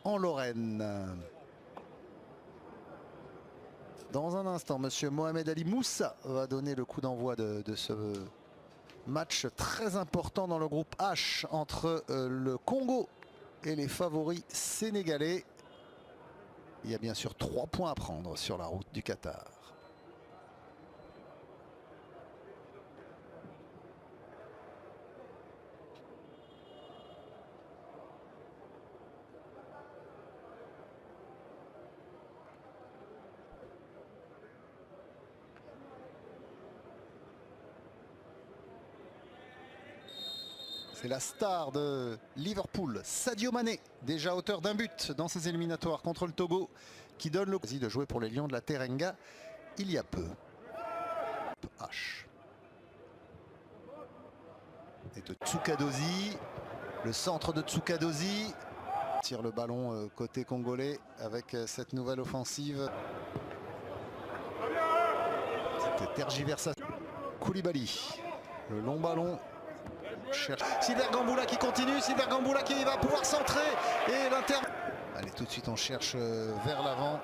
En Lorraine. Dans un instant, monsieur Mohamed Ali Moussa va donner le coup d'envoi de ce match très important dans le groupe H entre le Congo et les favoris sénégalais. Il y a bien sûr 3 points à prendre sur la route du Qatar. C'est la star de Liverpool, Sadio Mané, déjà auteur d'un but dans ses éliminatoires contre le Togo, qui donne l'occasion de jouer pour les Lions de la Teranga il y a peu. H. Et de Tsoukadozi, le centre de Tsoukadozi, tire le ballon côté congolais avec cette nouvelle offensive. C'était tergiversation. Koulibaly, le long ballon. Silver Gamboula qui continue, Silver Gamboula qui va pouvoir centrer et l'Inter. Allez, tout de suite on cherche vers l'avant.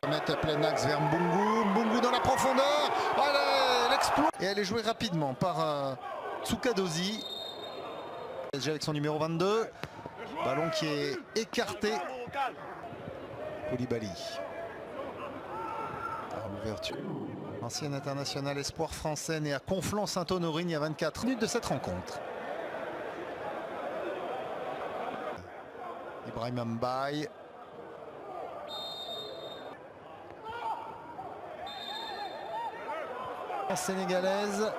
Mettre plein axe vers Mbungu, Mbungu dans la profondeur. Allez, l'exploit. Et elle est jouée rapidement par Tsoukadozi. Déjà avec son numéro 22. Ballon qui est écarté. Koulibaly. L'ouverture. Ancien international espoir français né à Conflans-Sainte-Honorine il y a 24 minutes de cette rencontre. Ibrahim Mbaye. Sénégalaise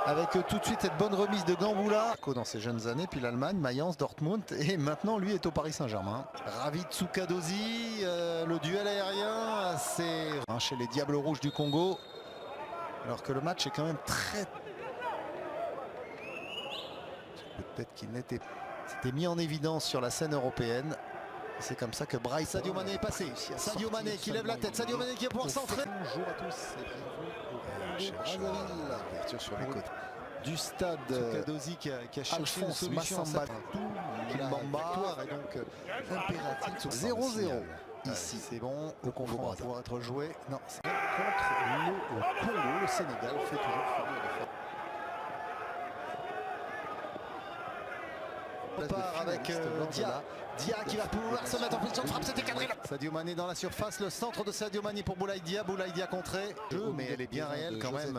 avec tout de suite cette bonne remise de Gamboula dans ses jeunes années, puis l'Allemagne, Mayence, Dortmund et maintenant lui est au Paris Saint-Germain. Ravi Tsoukadozi, le duel aérien c'est chez les Diables Rouges du Congo alors que le match est quand même très... Peut-être qu'il n'était... C'était mis en évidence sur la scène européenne. C'est comme ça que Bryce Sadio Mané est passé. Sadio Mané qui lève la tête, Sadio Mané qui va pouvoir centrer. Bonjour à tous et bienvenue au Brazzaville. Sur les côtés du stade. Tsoukadozi qui a cherché une solution Kimbamba et donc impératif 0-0 ici. C'est bon, le Congo va pouvoir être joué. Non, c'est contre le Congo, le Sénégal fait toujours finir de faire. Avec Dia qui va pouvoir se mettre en position de frappe, c'était cadré là. Sadio Mané dans la surface, le centre de Sadio Mané pour Boulaye Dia contré. Mais elle est bien réelle quand même.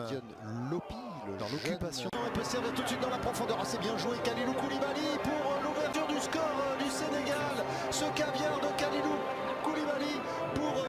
Lopi dans l'occupation. Elle peut servir tout de suite dans la profondeur. C'est bien joué Kalilou Koulibaly pour l'ouverture du score du Sénégal. Ce caviar de Kalilou Koulibaly pour...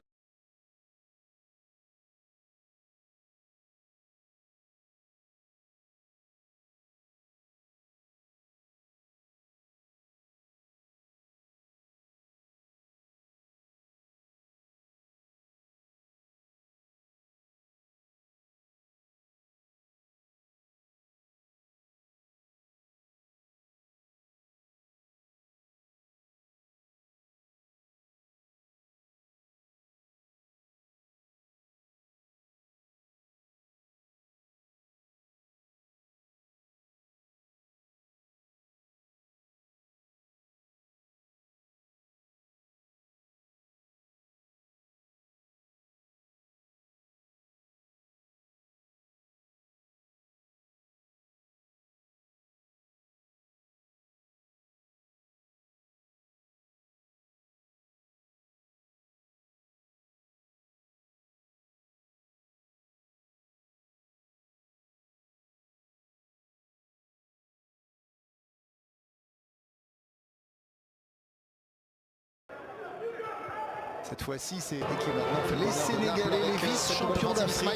Cette fois-ci, c'est les Sénégalais, les vice-champions d'Afrique,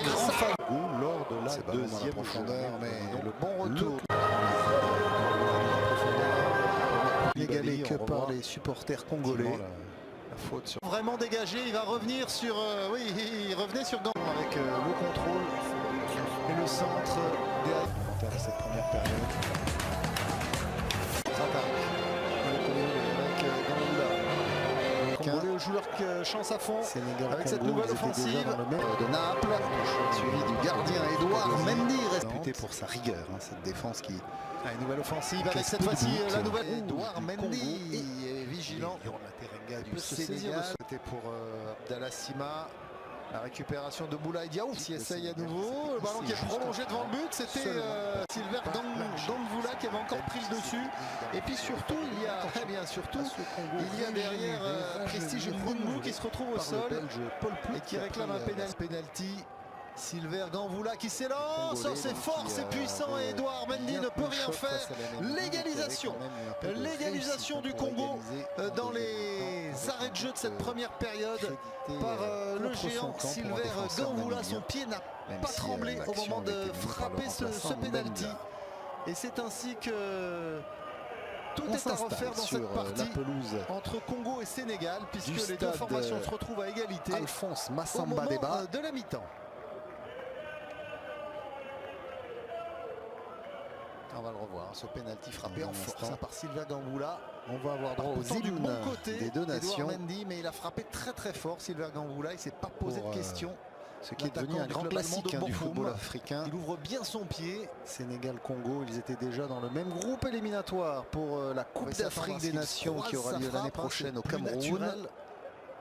lors de la deuxième profondeur, mais le bon retour. Sénégalais que par les supporters congolais. La faute sur... Vraiment dégagé, il va revenir sur... oui, il revenait sur Gand avec le contrôle et le centre derrière cette première période. Congolais joue leur chance à fond avec cette nouvelle offensive de Naples, suivi du gardien Edouard Mendy, réputé pour sa rigueur, cette défense qui... Une nouvelle offensive avec cette fois-ci la nouvelle Edouard Mendy est vigilant. du Sénégal. C'était pour Abdallah Sima. La récupération de Boulaye Diaw qui essaye à nouveau. Le ballon qui est prolongé devant le but. C'était Sylvain Ganvoula qui avait encore pris le dessus. Et puis surtout, il y a derrière Prestige Nkungu qui se retrouve au sol et qui réclame un penalty. Sylvain Ganvoula qui s'élance, c'est fort, c'est puissant et Edouard Mendy ne peut rien faire. L'égalisation du Congo dans les arrêts de jeu de cette première période par le géant Sylvain Ganvoula. Son pied n'a pas tremblé au moment de frapper ce penalty. Et c'est ainsi que tout est à refaire dans cette partie entre Congo et Sénégal, puisque les deux formations se retrouvent à égalité Alphonse au Massamba moment de la mi-temps. On va le revoir, ce penalty frappé en force par Sylvain Ganvoula. On va avoir droit aux du hymnes bon côté des deux nations. Edouard Mendy, mais il a frappé très fort Sylvain Ganvoula. Il ne s'est pas posé de questions. Ce qui est devenu un grand classique du football africain. Il ouvre bien son pied. Sénégal-Congo, ils étaient déjà dans le même groupe éliminatoire pour la Coupe d'Afrique des Nations qui aura lieu l'année prochaine au Cameroun.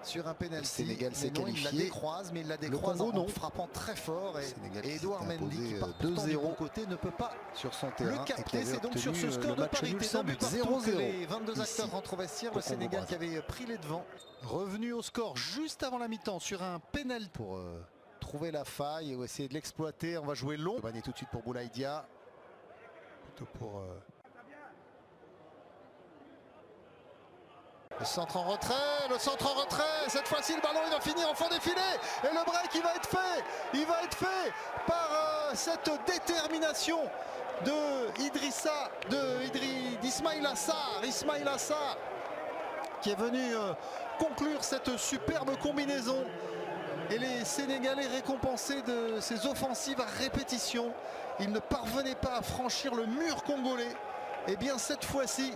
Sur un penalty, le Sénégal s'est qualifié. Il la décroise en frappant très fort. Et Edouard Mendy, qui part 2-0 côté, ne peut pas sur son terrain. Le capter, c'est donc sur ce score de parité. 0-0. Les 22 acteurs rentrent au vestiaire. Le Sénégal qui avait pris les devants. Revenu au score juste avant la mi-temps sur un penalty. Pour trouver la faille et essayer de l'exploiter. On va jouer long. Bané tout de suite pour Boulaye Dia. Plutôt pour... Le centre en retrait, cette fois-ci le ballon il va finir en fond des filets et le break il va être fait par cette détermination d'Ismaïla Sarr qui est venu conclure cette superbe combinaison et les Sénégalais récompensés de ces offensives à répétition. Ils ne parvenaient pas à franchir le mur congolais. Et bien cette fois-ci,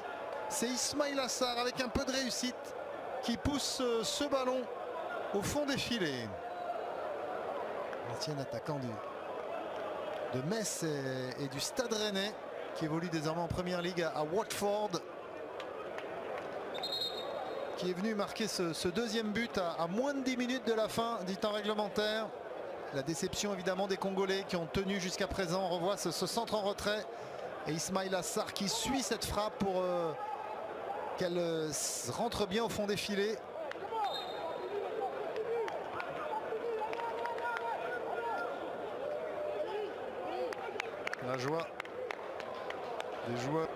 c'est Ismaïla Sarr avec un peu de réussite qui pousse ce ballon au fond des filets. L'ancien attaquant de Metz et du Stade Rennais qui évolue désormais en première ligue à Watford, qui est venu marquer ce deuxième but à moins de 10 minutes de la fin du temps réglementaire. La déception évidemment des Congolais qui ont tenu jusqu'à présent. On revoit ce centre en retrait et Ismaïla Sarr qui suit cette frappe pour qu'elle rentre bien au fond des filets. La joie des joueurs.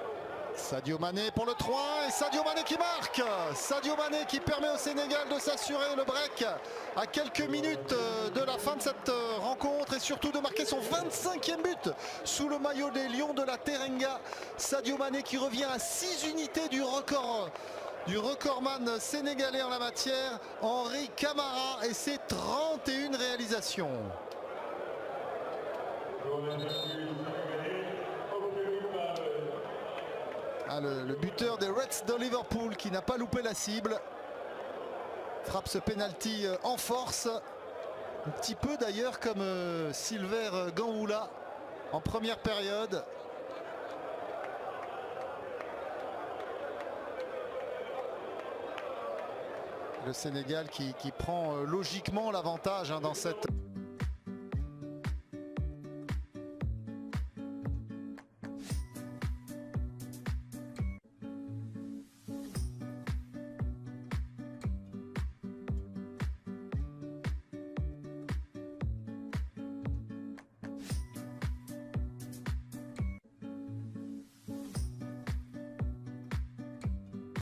Sadio Mané pour le 3 et Sadio Mané qui marque. Sadio Mané qui permet au Sénégal de s'assurer le break à quelques minutes de la fin de cette rencontre et surtout de marquer son 25e but sous le maillot des Lions de la Teranga. Sadio Mané qui revient à 6 unités du recordman sénégalais en la matière, Henri Camara, et ses 31 réalisations. Le buteur des Reds de Liverpool qui n'a pas loupé la cible frappe ce penalty en force, un petit peu d'ailleurs comme Sylvain Ganvoula en première période. Le Sénégal qui prend logiquement l'avantage dans cette...